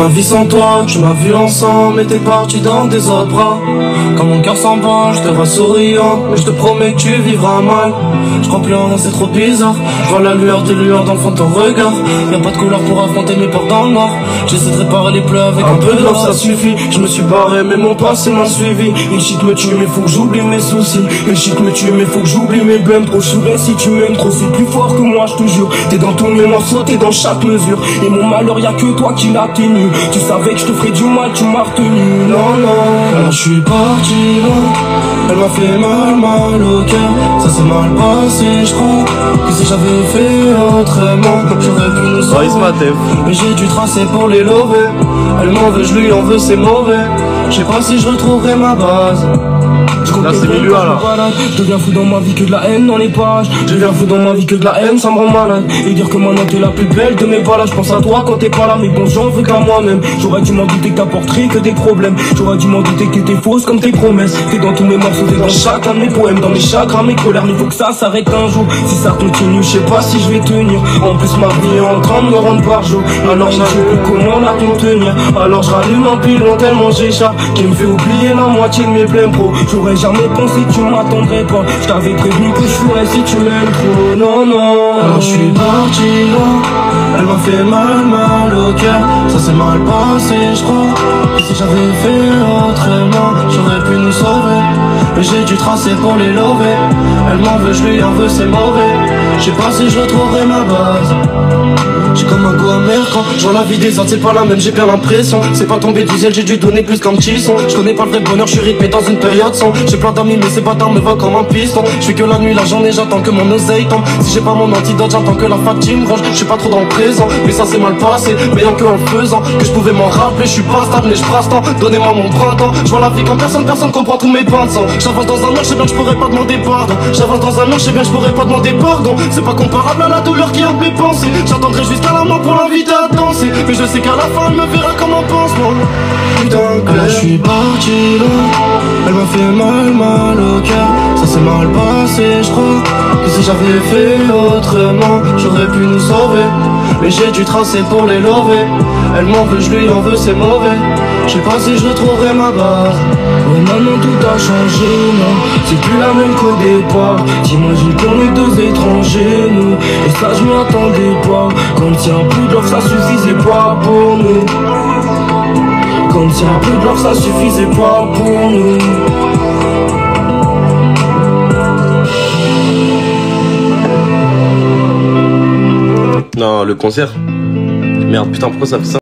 ma vie sans toi, tu m'as vu ensemble et t'es parti dans des autres bras. Quand mon cœur s'en bat, je te vois souriant, mais je te promets que tu vivras mal. Je crois plus en rien, c'est trop bizarre. Je vois la lueur des lueurs dans le fond de ton regard. Y'a pas de couleur pour affronter mes peurs dans le noir. J'essaie de réparer les pleurs avec un peu de love, ça suffit. Je me suis barré mais mon passé m'a suivi. Il shit me tue mais faut que j'oublie mes soucis. Il shit me tue mais faut que j'oublie mes blêmes. Trop soudain si tu m'aimes trop, c'est plus fort que moi, je te jure. T'es dans tous mes morceaux, t'es dans chaque mesure. Et mon malheur y'a que toi qui l'a tenu. Tu savais que je te ferais du mal, tu m'as retenu. Non, non, alors je suis parti loin. Elle m'a fait mal au cœur. Ça s'est mal passé, je crois. Que si j'avais fait autrement, j'aurais pu nous sauver. Mais j'ai dû tracer pour les lover. Elle m'en veut, je lui en veux, c'est mauvais. Je sais pas si je retrouverai ma base. Là c'est milieu là. Je deviens fou dans ma vie que de la haine dans les pages. Je deviens fou dans ma vie que de la haine, ça me rend malade. Et dire que maintenant t'es la plus belle de mes balades. Je pense à toi quand t'es pas là, mais bon j'en veux qu'à moi-même. J'aurais dû m'en douter que t'apporterais que des problèmes. J'aurais dû m'en douter que t'es fausse comme tes promesses. T'es dans tous mes morceaux, t'es dans chacun de mes poèmes. Dans mes chagrins, mes colères, mais faut que ça s'arrête un jour. Si ça continue, je sais pas si je vais tenir. En plus ma vie est en train de me rendre par jour. Alors je sais plus comment la contenir. Alors je rallume un pilon tellement j'échappe, qui me fait oublier la moitié de mes blèmes pro. J'aurais jamais pensé que tu m'attendrais pas. Je t'avais prévenu que je ferais si tu m'aimes trop. Non, non, alors je suis parti loin. Elle m'a fait mal au cœur. Ça s'est mal passé, je crois. Et si j'avais fait autrement, j'aurais pu nous sauver. Mais j'ai dû tracer pour les lover. Elle m'en veut, je lui en veux, c'est mauvais. Je sais pas si je retrouverai ma base. J'ai comme un goût amer quand je vois la vie des autres, c'est pas la même, j'ai bien l'impression. C'est pas tombé du ciel, j'ai dû donner plus qu'un petit son. Je connais pas le vrai bonheur, je suis rythmé dans une période sans. J'ai plein d'amis mais ces bâtards me voient comme un piston. Je fais que la nuit, la journée, j'attends que mon oseille tombe. Si j'ai pas mon antidote, j'attends que la fatigue me ronge. Je suis pas trop dans le présent, mais ça s'est mal passé. Mais que en le faisant, que je pouvais m'en rappeler. Je suis pas stable mais je brasse tant, donnez-moi mon printemps. Je vois la vie comme personne comprend tous mes pincants. J'avance dans un mur, je sais bien que je pourrais pas demander pardon. J'avance dans un mur, je sais bien que je pourrais pas demander pardon. C'est pas comparable à la douleur qui hante mes pensées. J'attendrai jusqu'à la mort pour l'inviter à danser. Mais je sais qu'à la fin elle me verra comme un pansement. Putain que je suis parti loin. Elle m'a fait mal au cœur. Ça s'est mal passé, je crois. Que si j'avais fait autrement, j'aurais pu nous sauver. Mais j'ai dû tracer pour les lover. Elle m'en veut, je lui en veux, c'est mauvais. Je sais pas si je retrouverai ma base. Ouais, maintenant tout a changé, non. C'est plus la même qu'au départ. T'imagines qu'on est deux étrangers, nous. Et ça je m'y attendais pas. Quand y'a plus de love, ça suffisait pas pour nous. Quand y'a plus de love, ça suffisait pas pour nous. Non, le concert. Merde, putain, pourquoi ça fait ça?